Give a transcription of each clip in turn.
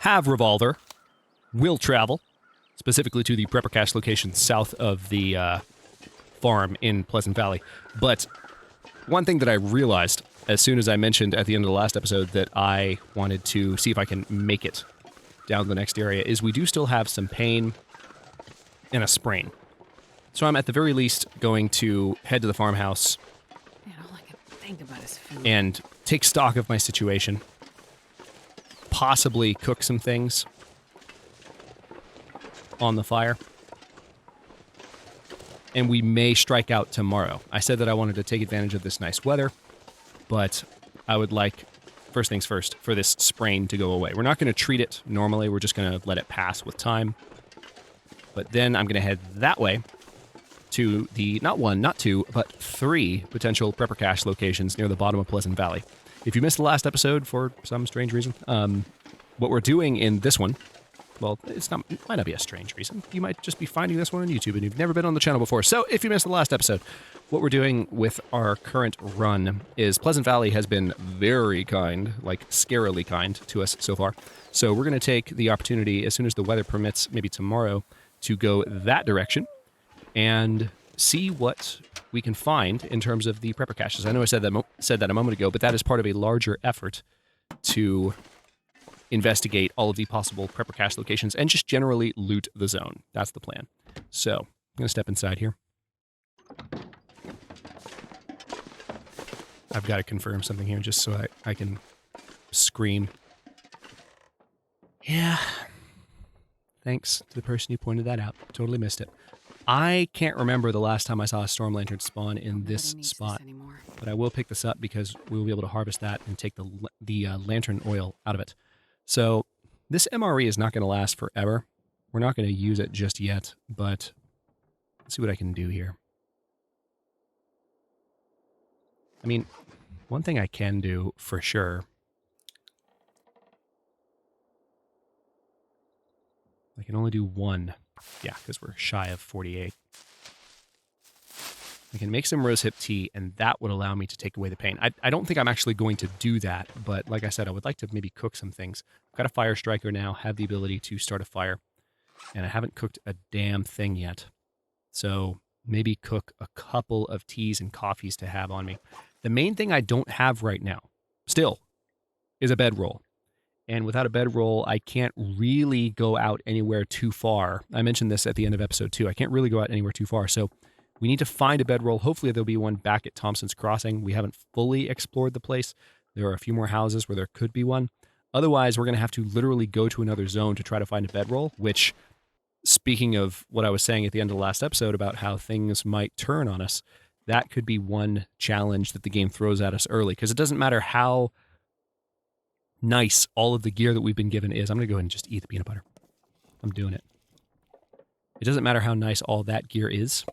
have Revolver, will travel, specifically to the prepper cache location south of the farm in Pleasant Valley. But one thing that I realized as soon as I mentioned at the end of the last episode that I wanted to see if I can make it down the next area is we do still have some pain and a sprain. So I'm at the very least going to head to the farmhouse and take stock of my situation, possibly cook some things on the fire, and we may strike out tomorrow. I said that I wanted to take advantage of this nice weather, but I would like, first things first, for this sprain to go away. We're not going to treat it normally, we're just going to let it pass with time. But then I'm going to head that way to the, not one, not two, but 3 potential prepper cache locations near the bottom of Pleasant Valley. If you missed the last episode for some strange reason, what we're doing in this one, well, it might not be a strange reason. You might just be finding this one on YouTube and you've never been on the channel before. So if you missed the last episode, what we're doing with our current run is Pleasant Valley has been very kind, like scarily kind to us so far. So we're going to take the opportunity, as soon as the weather permits, maybe tomorrow, to go that direction and see what we can find in terms of the prepper caches. I know I said that a moment ago, but that is part of a larger effort to investigate all of the possible prepper cache locations and just generally loot the zone. That's the plan. So I'm going to step inside here. I've got to confirm something here just so I can scream. Yeah. Thanks to the person who pointed that out. Totally missed it. I can't remember the last time I saw a storm lantern spawn in this spot, but I will pick this up because we will be able to harvest that and take the lantern oil out of it. So this MRE is not going to last forever. We're not going to use it just yet, but let's see what I can do here. I mean, one thing I can do for sure, I can only do one. Yeah, because we're shy of 48. I can make some rosehip tea, and that would allow me to take away the pain. I don't think I'm actually going to do that, but like I said, I would like to maybe cook some things. I've got a fire striker now, have the ability to start a fire, and I haven't cooked a damn thing yet. So maybe cook a couple of teas and coffees to have on me. The main thing I don't have right now, still, is a bedroll. And without a bedroll, I can't really go out anywhere too far. I mentioned this at the end of episode 2. I can't really go out anywhere too far. So we need to find a bedroll. Hopefully there'll be one back at Thompson's Crossing. We haven't fully explored the place. There are a few more houses where there could be one. Otherwise, we're going to have to literally go to another zone to try to find a bedroll, which, speaking of what I was saying at the end of the last episode about how things might turn on us, that could be one challenge that the game throws at us early. Because it doesn't matter how nice all of the gear that we've been given is. I'm going to go ahead and just eat the peanut butter. I'm doing it. It doesn't matter how nice all that gear is.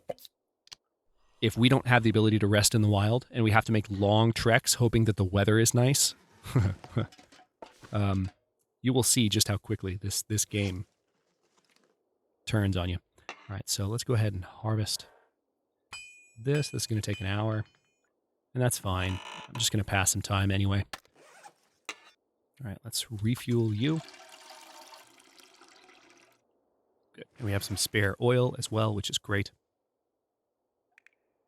If we don't have the ability to rest in the wild and we have to make long treks hoping that the weather is nice, you will see just how quickly this game turns on you. All right, so let's go ahead and harvest this. This is going to take an hour, and that's fine. I'm just going to pass some time anyway. All right, let's refuel you. Good. And we have some spare oil as well, which is great.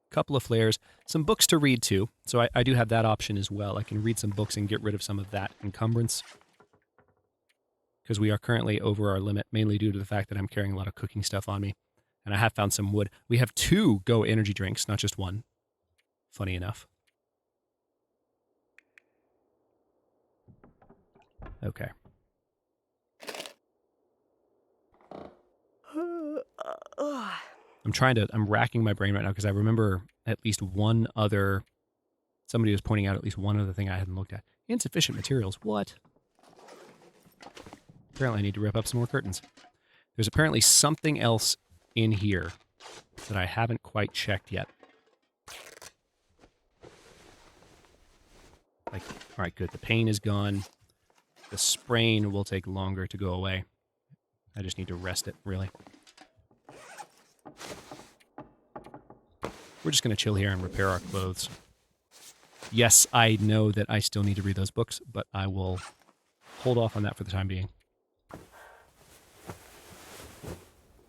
Couple of flares, some books to read too. So I do have that option as well. I can read some books and get rid of some of that encumbrance, because we are currently over our limit, mainly due to the fact that I'm carrying a lot of cooking stuff on me. And I have found some wood. We have 2 Go energy drinks, not just one. Funny enough. Okay. I'm racking my brain right now because I remember at least one other, somebody was pointing out at least one other thing I hadn't looked at. Insufficient materials. What? Apparently I need to rip up some more curtains. There's apparently something else in here that I haven't quite checked yet. All right, good. The pain is gone. The sprain will take longer to go away. I just need to rest it, really. We're just going to chill here and repair our clothes. Yes, I know that I still need to read those books, but I will hold off on that for the time being.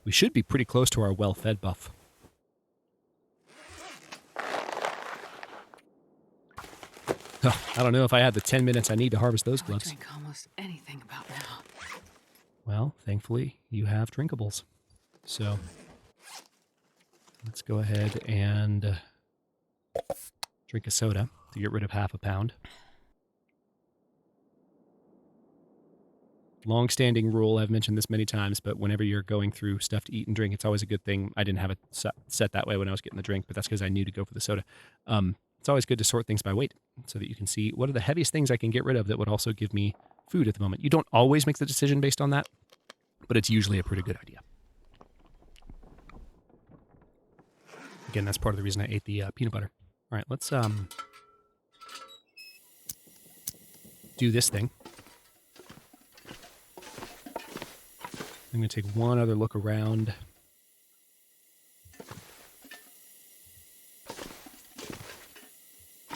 We should be pretty close to our well-fed buff. Oh, I don't know if I had the 10 minutes I need to harvest those gloves. I drink almost anything about now. Well, thankfully, you have drinkables. So, let's go ahead and drink a soda to get rid of half a pound. Long-standing rule, I've mentioned this many times, but whenever you're going through stuff to eat and drink, it's always a good thing. I didn't have it set that way when I was getting the drink, but that's because I knew to go for the soda. It's always good to sort things by weight so that you can see what are the heaviest things I can get rid of that would also give me food at the moment. You don't always make the decision based on that, but it's usually a pretty good idea. Again, that's part of the reason I ate the peanut butter. All right, let's do this thing. I'm going to take one other look around.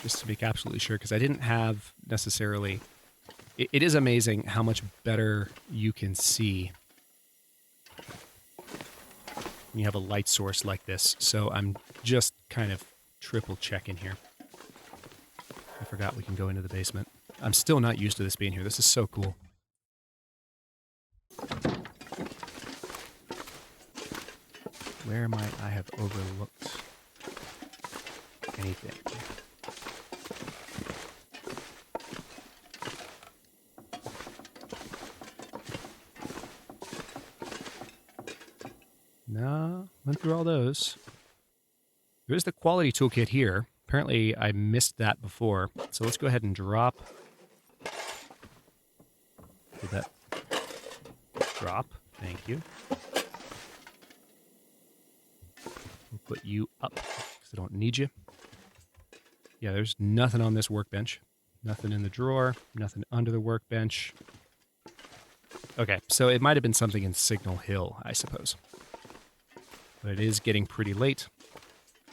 Just to make absolutely sure, because I didn't have necessarily... It is amazing how much better you can see when you have a light source like this. So I'm just kind of triple checking here. I forgot we can go into the basement. I'm still not used to this being here. This is so cool. Where might I have overlooked anything? No, went through all those. There's the quality toolkit here. Apparently I missed that before. So let's go ahead and drop. Did that drop? Thank you. We'll put you up because I don't need you. Yeah, there's nothing on this workbench. Nothing in the drawer. Nothing under the workbench. Okay, so it might have been something in Signal Hill, I suppose. But it is getting pretty late.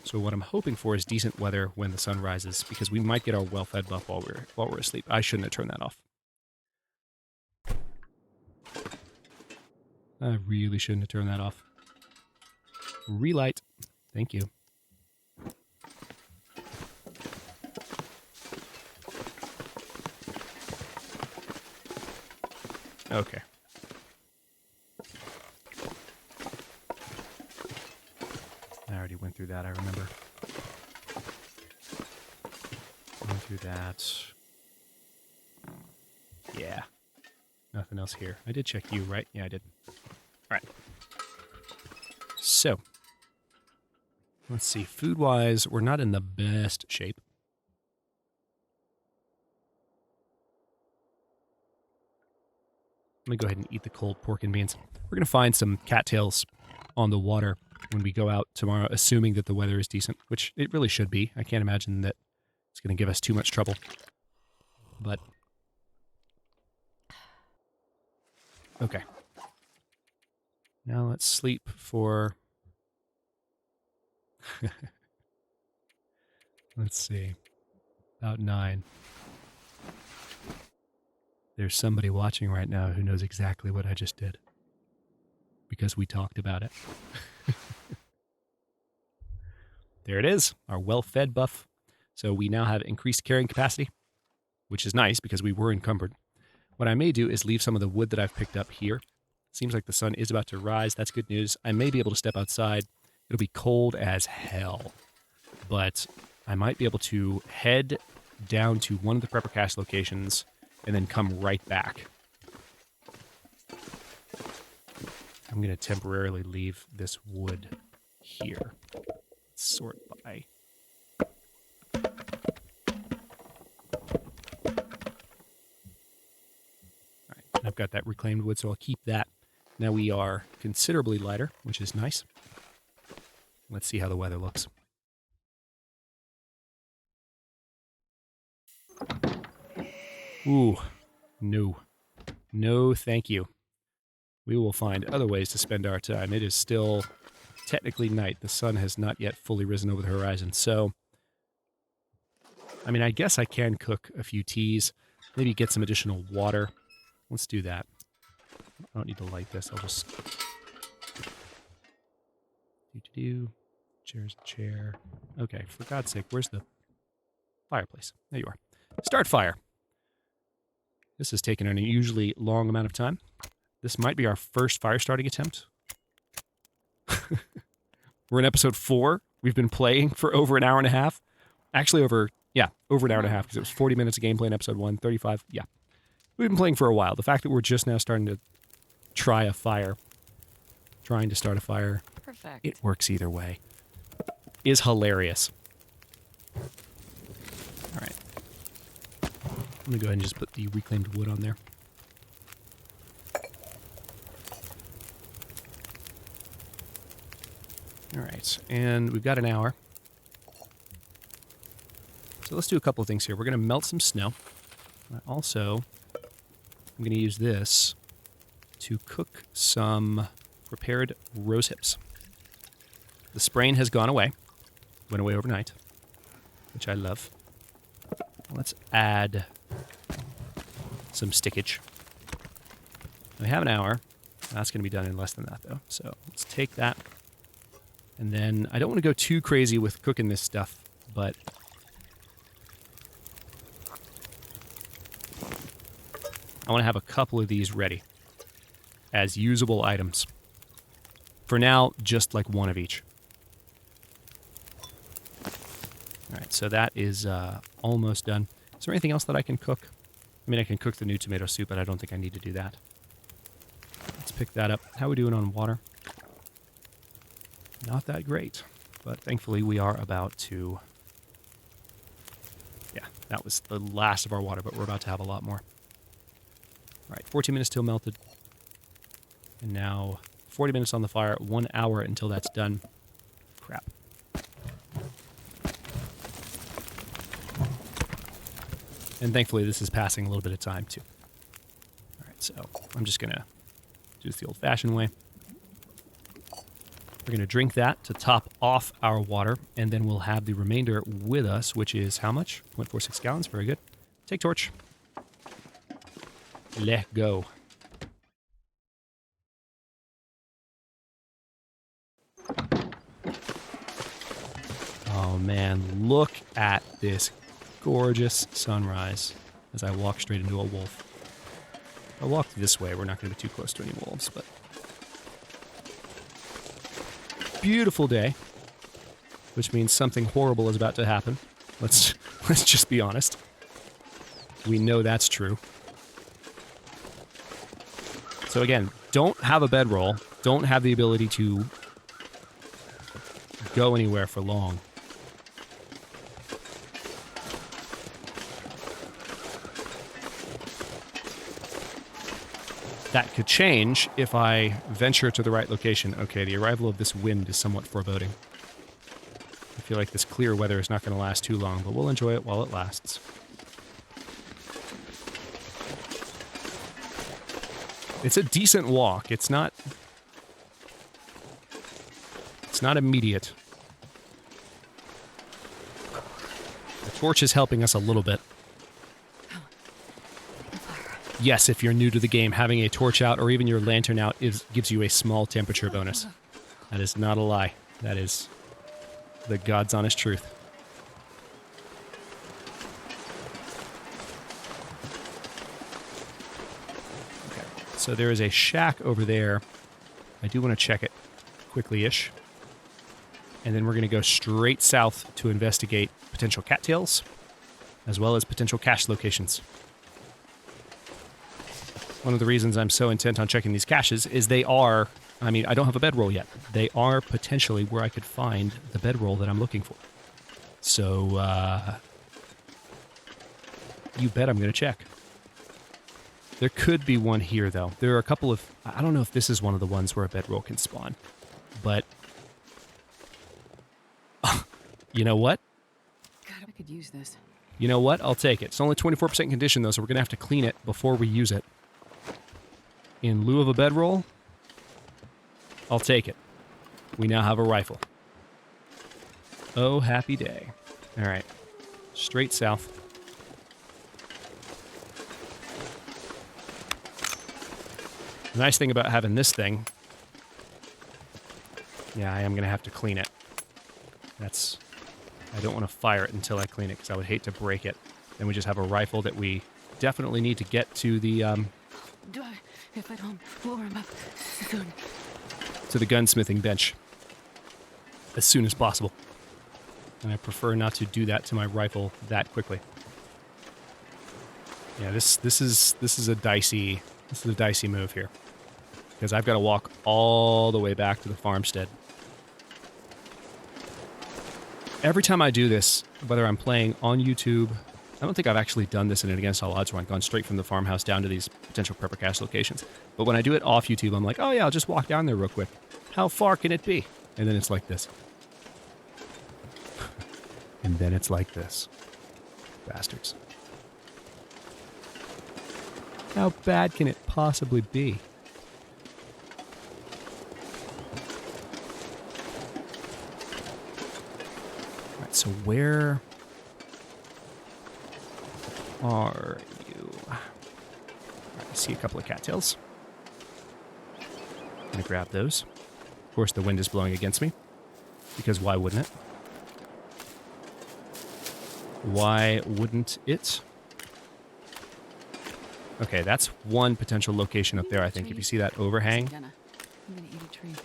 So what I'm hoping for is decent weather when the sun rises, because we might get our well-fed buff while we're asleep. I shouldn't have turned that off. I really shouldn't have turned that off. Relight. Thank you. Okay. I already went through that, I remember. Went through that. Yeah. Nothing else here. I did check you, right? Yeah, I did. Alright. So. Let's see. Food-wise, we're not in the best shape. Let me go ahead and eat the cold pork and beans. We're going to find some cattails on the water when we go out tomorrow, assuming that the weather is decent, which it really should be. I can't imagine that it's going to give us too much trouble. But, okay. Now let's sleep for... Let's see. About 9. There's somebody watching right now who knows exactly what I just did. Because we talked about it. There it is, our well-fed buff. So we now have increased carrying capacity, which is nice because we were encumbered. What I may do is leave some of the wood that I've picked up here. Seems like the sun is about to rise. That's good news. I may be able to step outside. It'll be cold as hell. But I might be able to head down to one of the prepper cache locations and then come right back. I'm going to temporarily leave this wood here. Sort by. All right, I've got that reclaimed wood, so I'll keep that. Now we are considerably lighter, which is nice. Let's see how the weather looks. Ooh, no. No, thank you. We will find other ways to spend our time. It is still technically night. The sun has not yet fully risen over the horizon. So, I mean, I guess I can cook a few teas. Maybe get some additional water. Let's do that. I don't need to light this. I'll just do. Chair's a chair. Okay, for God's sake, where's the fireplace? There you are. Start fire. This has taken an unusually long amount of time. This might be our first fire starting attempt. We're in episode 4. We've been playing for over an hour and a half. Actually, over an hour and a half, because it was 40 minutes of gameplay in episode 1, 35. Yeah. We've been playing for a while. The fact that we're just now starting to trying to start a fire, Perfect. it works either way, is hilarious. All right. I'm going to go ahead and just put the reclaimed wood on there. All right, and we've got an hour. So let's do a couple of things here. We're going to melt some snow. I'm going to use this to cook some prepared rose hips. The sprain has gone away. Went away overnight, which I love. Let's add some stickage. We have an hour. That's going to be done in less than that, though. So let's take that. And then I don't want to go too crazy with cooking this stuff, but I want to have a couple of these ready as usable items. For now, just like one of each. All right, so that is almost done. Is there anything else that I can cook? I mean, I can cook the new tomato soup, but I don't think I need to do that. Let's pick that up. How are we doing on water? Not that great, but thankfully we are about to... Yeah, that was the last of our water, but we're about to have a lot more. All right, 14 minutes till melted. And now 40 minutes on the fire, 1 hour until that's done. Crap. And thankfully this is passing a little bit of time too. All right, so I'm just going to do this the old-fashioned way. We're going to drink that to top off our water, and then we'll have the remainder with us, which is how much? 0.46 gallons. Very good. Take torch. Let go. Oh, man. Look at this gorgeous sunrise as I walk straight into a wolf. If I walk this way, we're not going to be too close to any wolves, but... Beautiful day, which means something horrible is about to happen. Let's just be honest. We know that's true. So again, don't have a bedroll, don't have the ability to go anywhere for long. That could change if I venture to the right location. Okay, the arrival of this wind is somewhat foreboding. I feel like this clear weather is not going to last too long, but we'll enjoy it while it lasts. It's a decent walk. It's not immediate. The torch is helping us a little bit. Yes, if you're new to the game, having a torch out or even your lantern out gives you a small temperature bonus. That is not a lie. That is the God's honest truth. Okay, so there is a shack over there. I do want to check it quickly-ish. And then we're going to go straight south to investigate potential cattails, as well as potential cache locations. One of the reasons I'm so intent on checking these caches is they are, I mean, I don't have a bedroll yet. They are potentially where I could find the bedroll that I'm looking for. So, you bet I'm going to check. There could be one here, though. There are a couple of, I don't know if this is one of the ones where a bedroll can spawn. But, you know what? God, I could use this. You know what? I'll take it. It's only 24% condition, though, so we're going to have to clean it before we use it. In lieu of a bedroll, I'll take it. We now have a rifle. Oh, happy day. All right. Straight south. The nice thing about having this thing Yeah, I am going to have to clean it. I don't want to fire it until I clean it because I would hate to break it. Then we just have a rifle that we definitely need to get to the If I don't warm up soon. to the gunsmithing bench as soon as possible. And I prefer not to do that to my rifle that quickly. Yeah, this is a dicey move here. Because I've got to walk all the way back to the farmstead. Every time I do this, whether I'm playing on YouTube, I don't think I've actually done this in an Against All Odds where I've gone straight from the farmhouse down to these potential prepper cache locations. But when I do it off YouTube, I'm like, oh yeah, I'll just walk down there real quick. How far can it be? And then it's like this. And then it's like this. Bastards. How bad can it possibly be? Alright, so where are you? Alright, I see a couple of cattails. I'm gonna grab those. Of course, the wind is blowing against me. Because why wouldn't it? Why wouldn't it? Okay, that's one potential location up there, I think. If you see that overhang. I'm gonna eat a tree.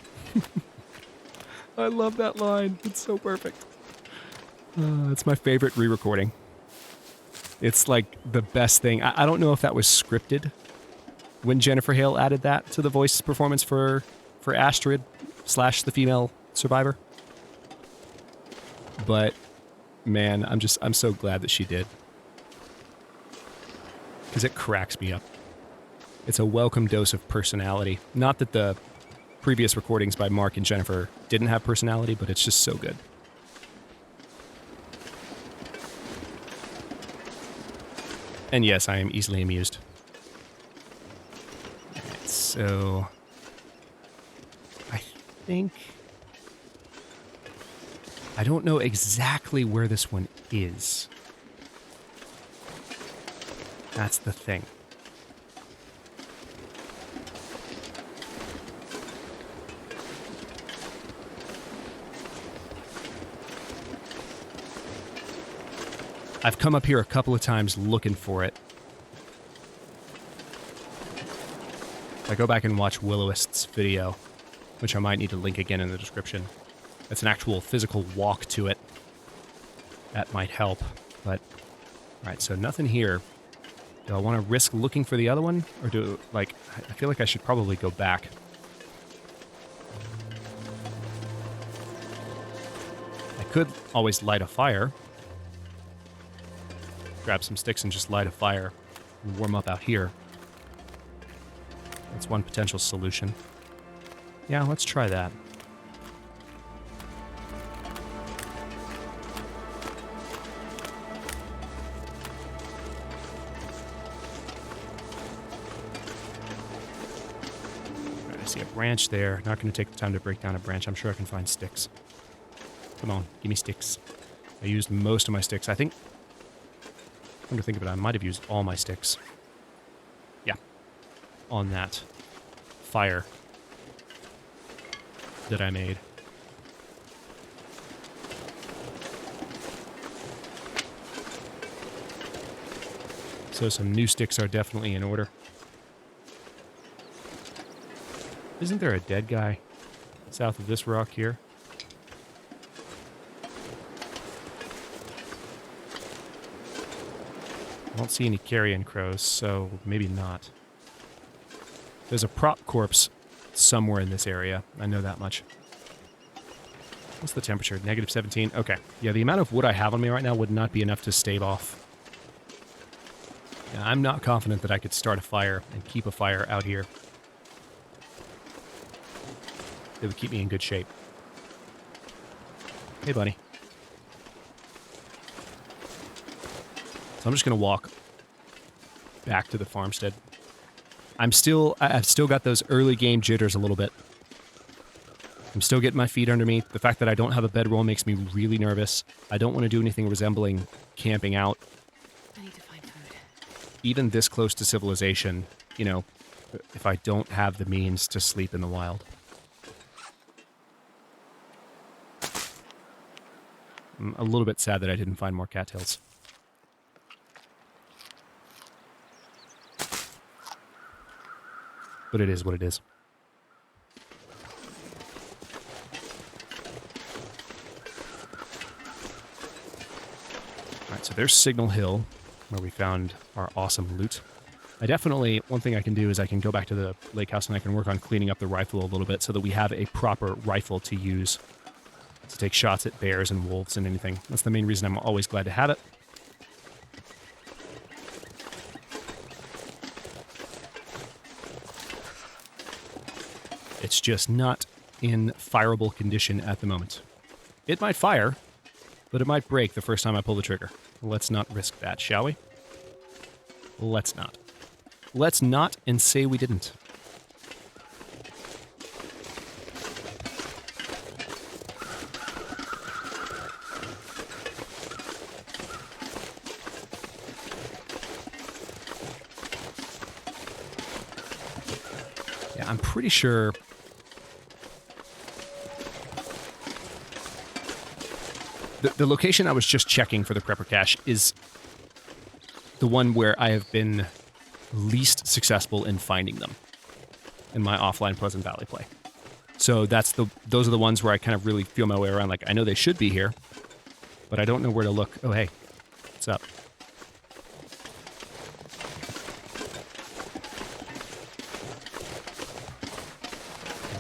I love that line. It's so perfect. It's my favorite re-recording. It's like the best thing. I don't know if that was scripted when Jennifer Hale added that to the voice performance for Astrid / the female survivor. But man, I'm so glad that she did. Because it cracks me up. It's a welcome dose of personality. Not that the previous recordings by Mark and Jennifer didn't have personality, but it's just so good. And yes, I am easily amused. Alright, so I think I don't know exactly where this one is. That's the thing. I've come up here a couple of times looking for it. If I go back and watch Willowist's video, which I might need to link again in the description, that's an actual physical walk to it. That might help, but... Alright, so nothing here. Do I want to risk looking for the other one? Or do, like, I feel like I should probably go back. I could always light a fire. Grab some sticks and just light a fire and warm up out here. That's one potential solution. Yeah, let's try that. I see a branch there. Not going to take the time to break down a branch. I'm sure I can find sticks. Come on, give me sticks. I used most of my sticks. I think... Come to think of it, I might have used all my sticks. Yeah. On that fire that I made. So some new sticks are definitely in order. Isn't there a dead guy south of this rock here? I don't see any carrion crows, so maybe not. There's a prop corpse somewhere in this area. I know that much. What's the temperature? -17? Okay. Yeah, the amount of wood I have on me right now would not be enough to stave off. Yeah, I'm not confident that I could start a fire and keep a fire out here. It would keep me in good shape. Hey, buddy. So I'm just going to walk back to the farmstead. I've still got those early game jitters a little bit. I'm still getting my feet under me. The fact that I don't have a bedroll makes me really nervous. I don't want to do anything resembling camping out. I need to find food. Even this close to civilization, you know, if I don't have the means to sleep in the wild. I'm a little bit sad that I didn't find more cattails. But it is what it is. Alright, so there's Signal Hill, where we found our awesome loot. One thing I can do is I can go back to the lake house and I can work on cleaning up the rifle a little bit so that we have a proper rifle to use to take shots at bears and wolves and anything. That's the main reason I'm always glad to have it. It's just not in fireable condition at the moment. It might fire, but it might break the first time I pull the trigger. Let's not risk that, shall we? Let's not. Let's not and say we didn't. Yeah, I'm pretty sure... The location I was just checking for the prepper cache is the one where I have been least successful in finding them in my offline Pleasant Valley play. So those are the ones where I kind of really feel my way around. Like, I know they should be here, but I don't know where to look. Oh, hey, what's up?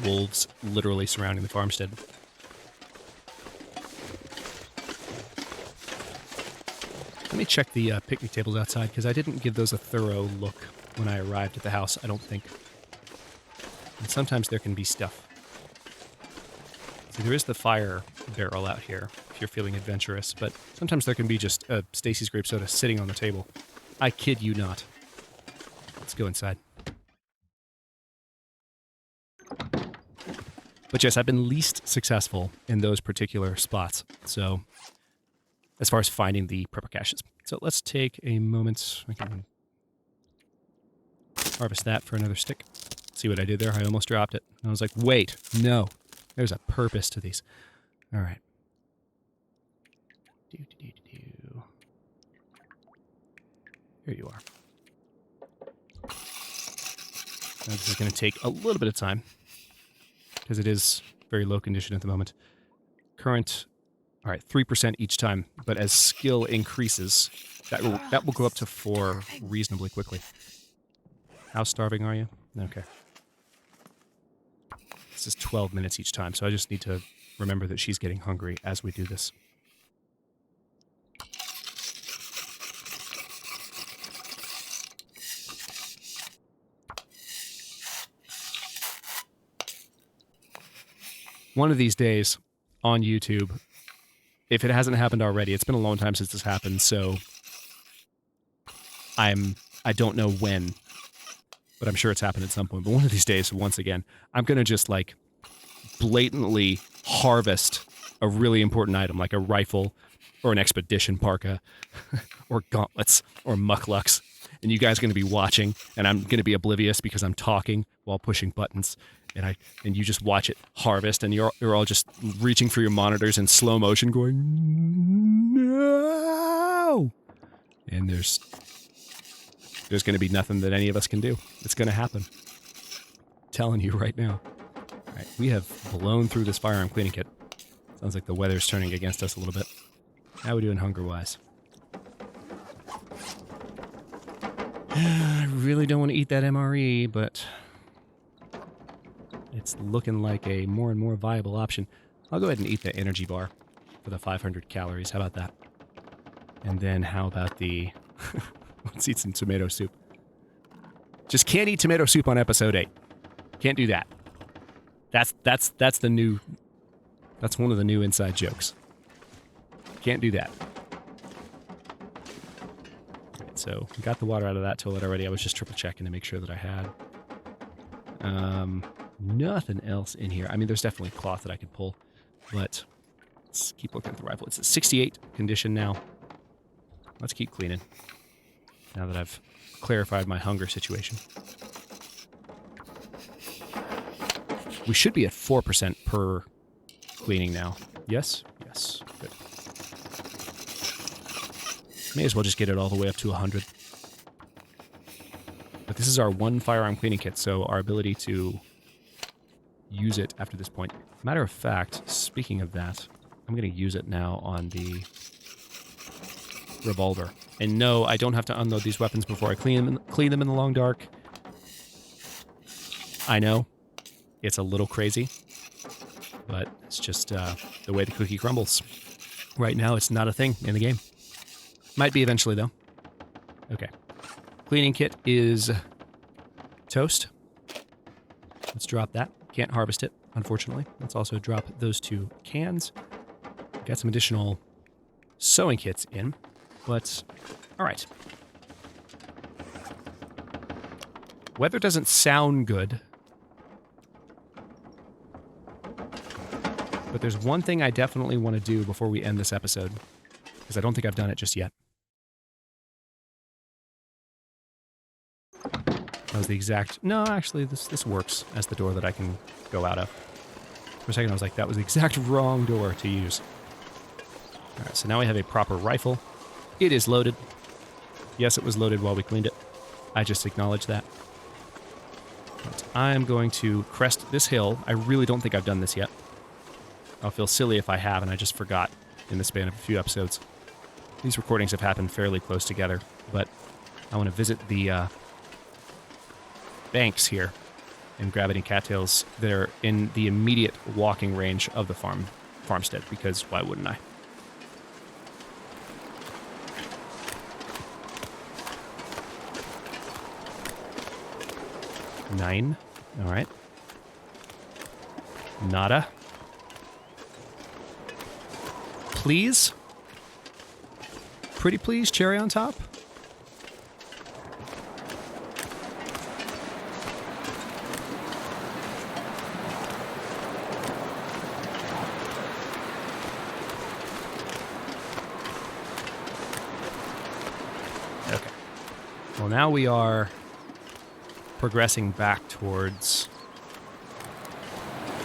Wolves literally surrounding the farmstead. Let me check the picnic tables outside, because I didn't give those a thorough look when I arrived at the house, I don't think. And sometimes there can be stuff. See, there is the fire barrel out here, if you're feeling adventurous, but sometimes there can be just Stacy's grape soda sitting on the table. I kid you not. Let's go inside. But yes, I've been least successful in those particular spots, so as far as finding the prepper caches. So let's take a moment. I can harvest that for another stick. See what I did there? I almost dropped it. I was like, wait, no. There's a purpose to these. All right. Here you are. Now, this is going to take a little bit of time, because it is very low condition at the moment. Current, all right, 3% each time, but as skill increases, that will go up to 4 reasonably quickly. How starving are you? Okay. This is 12 minutes each time, so I just need to remember that she's getting hungry as we do this. One of these days on YouTube, if it hasn't happened already, it's been a long time since this happened, so I don't know when, but I'm sure it's happened at some point. But one of these days, once again, I'm going to just like blatantly harvest a really important item, like a rifle or an expedition parka or gauntlets or mucklucks. And you guys are going to be watching, and I'm going to be oblivious because I'm talking while pushing buttons. And you just watch it harvest, and you're all just reaching for your monitors in slow motion going, no! And there's going to be nothing that any of us can do. It's going to happen. I'm telling you right now. All right, we have blown through this firearm cleaning kit. Sounds like the weather's turning against us a little bit. How are we doing hunger-wise? I really don't want to eat that MRE, but it's looking like a more and more viable option. I'll go ahead and eat the energy bar for the 500 calories. How about that? And then how about the... Let's eat some tomato soup. Just can't eat tomato soup on episode 8. Can't do that. That's the new... That's one of the new inside jokes. Can't do that. Alright, so we got the water out of that toilet already. I was just triple checking to make sure that I had. Nothing else in here. I mean, there's definitely cloth that I could pull, but let's keep looking at the rifle. It's at 68 condition now. Let's keep cleaning, now that I've clarified my hunger situation. We should be at 4% per cleaning now. Yes? Yes. Good. May as well just get it all the way up to 100. But this is our one firearm cleaning kit, so our ability to use it after this point. Matter of fact, speaking of that, I'm going to use it now on the revolver. And no, I don't have to unload these weapons before I clean them in the long dark. I know, it's a little crazy, but it's just the way the cookie crumbles. Right now, it's not a thing in the game. Might be eventually, though. Okay. Cleaning kit is toast. Let's drop that. Can't harvest it, unfortunately. Let's also drop those 2 cans. Got some additional sewing kits in, but all right. Weather doesn't sound good, but there's one thing I definitely want to do before we end this episode, because I don't think I've done it just yet. That was the exact... No, actually, this works as the door that I can go out of. For a second, I was like, that was the exact wrong door to use. All right, so now we have a proper rifle. It is loaded. Yes, it was loaded while we cleaned it. I just acknowledged that. But I'm going to crest this hill. I really don't think I've done this yet. I'll feel silly if I have, and I just forgot in the span of a few episodes. These recordings have happened fairly close together, but I want to visit the banks here and grab any cattails that are in the immediate walking range of the farmstead, because why wouldn't I? Nine. All right. Nada. Please? Pretty please, cherry on top? Okay. Well, now we are progressing back towards...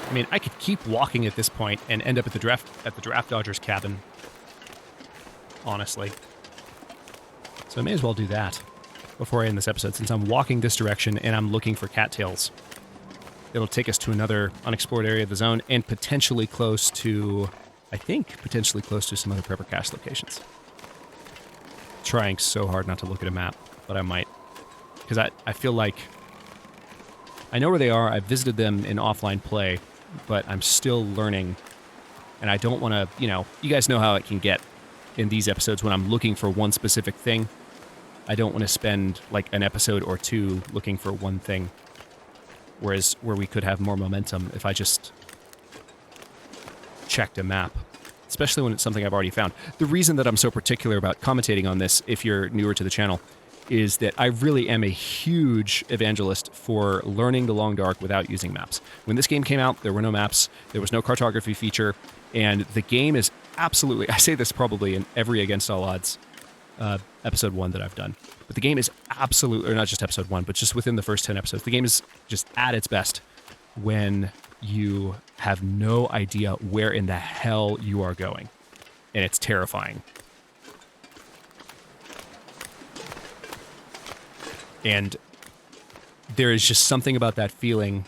I mean, I could keep walking at this point and end up at the draft dodger's cabin. Honestly. So I may as well do that before I end this episode, since I'm walking this direction and I'm looking for cattails. It'll take us to another unexplored area of the zone and potentially close to, I think, potentially close to some other prepper cache locations. Trying so hard not to look at a map, but I might. Because I feel like I know where they are. I've visited them in offline play, but I'm still learning. And I don't want to, you guys know how it can get in these episodes when I'm looking for one specific thing. I don't want to spend like an episode or two looking for one thing. Whereas where we could have more momentum if I just checked a map, especially when it's something I've already found. The reason that I'm so particular about commentating on this, if you're newer to the channel, is that I really am a huge evangelist for learning the Long Dark without using maps. When this game came out, there were no maps, there was no cartography feature, and the game is absolutely, I say this probably in every Against All Odds episode 1 that I've done, but the game is absolutely, or not just episode 1, but just within the first 10 episodes, the game is just at its best when you have no idea where in the hell you are going, and it's terrifying. And there is just something about that feeling,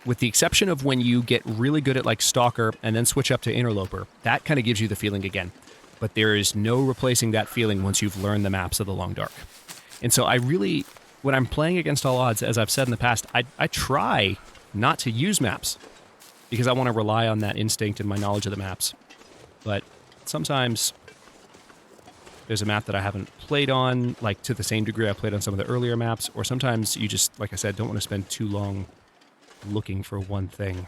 with the exception of when you get really good at like Stalker and then switch up to Interloper. That kind of gives you the feeling again. But there is no replacing that feeling once you've learned the maps of the Long Dark. And so I really, when I'm playing Against All Odds, as I've said in the past, I try not to use maps because I want to rely on that instinct and my knowledge of the maps. But sometimes there's a map that I haven't played on, like to the same degree I played on some of the earlier maps, or sometimes you just, like I said, don't want to spend too long looking for one thing.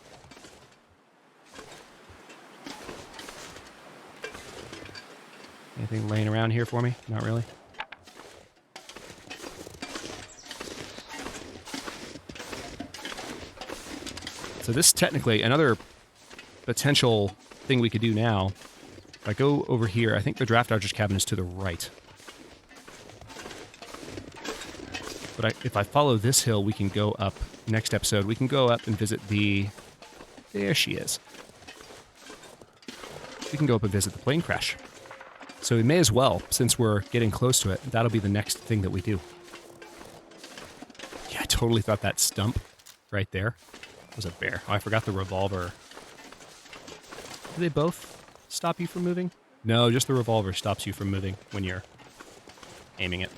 Anything laying around here for me? Not really. So this is technically another potential thing we could do now. If I go over here, I think the draft dodger's cabin is to the right. But if I follow this hill, we can go up, next episode, we can go up and visit the... There she is. We can go up and visit the plane crash. So we may as well, since we're getting close to it, that'll be the next thing that we do. Yeah, I totally thought that stump right there was a bear. Oh, I forgot the revolver. Do they both stop you from moving? No, just the revolver stops you from moving when you're aiming it.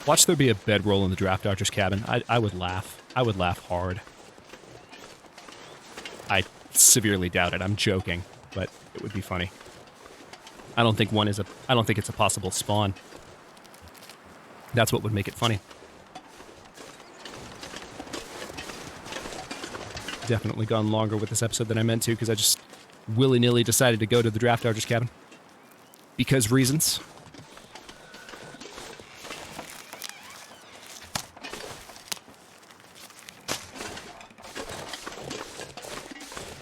Watch there be a bedroll in the draft dodger's cabin. I would laugh. I would laugh hard. I severely doubt it. I'm joking, but it would be funny. I don't think it's a possible spawn. That's what would make it funny. Definitely gone longer with this episode than I meant to because I just willy-nilly decided to go to the draft dodger's cabin. Because reasons.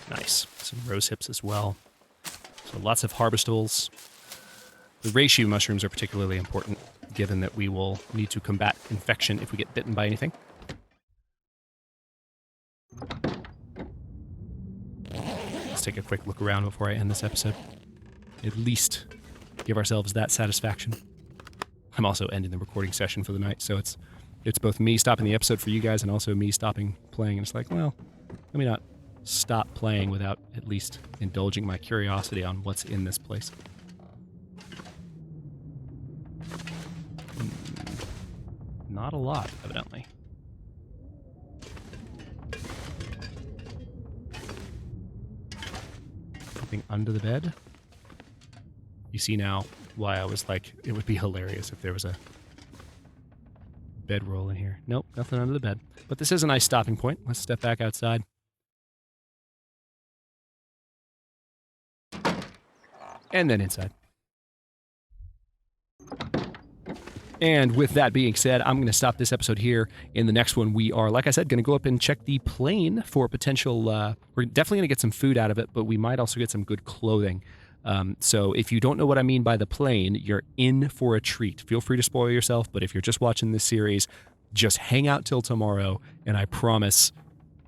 Nice. Some rose hips as well. So lots of harvestables. The reishi mushrooms are particularly important, given that we will need to combat infection if we get bitten by anything. Let's take a quick look around before I end this episode. At least give ourselves that satisfaction. I'm also ending the recording session for the night, so it's both me stopping the episode for you guys and also me stopping playing. And it's like, well, let me not stop playing without at least indulging my curiosity on what's in this place. Not a lot, evidently. Something under the bed. You see now why I was like, it would be hilarious if there was a bedroll in here. Nope, nothing under the bed. But this is a nice stopping point. Let's step back outside. And then inside. And with that being said, I'm going to stop this episode here. In the next one, we are, like I said, going to go up and check the plane for potential... we're definitely going to get some food out of it, but we might also get some good clothing. So if you don't know what I mean by the plane, you're in for a treat. Feel free to spoil yourself, but if you're just watching this series, just hang out till tomorrow, and I promise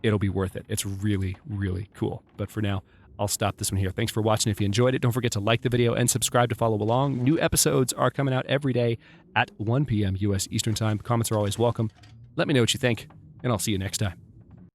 it'll be worth it. It's really, really cool. But for now, I'll stop this one here. Thanks for watching. If you enjoyed it, don't forget to like the video and subscribe to follow along. New episodes are coming out every day at 1 p.m. U.S. Eastern Time. Comments are always welcome. Let me know what you think, and I'll see you next time.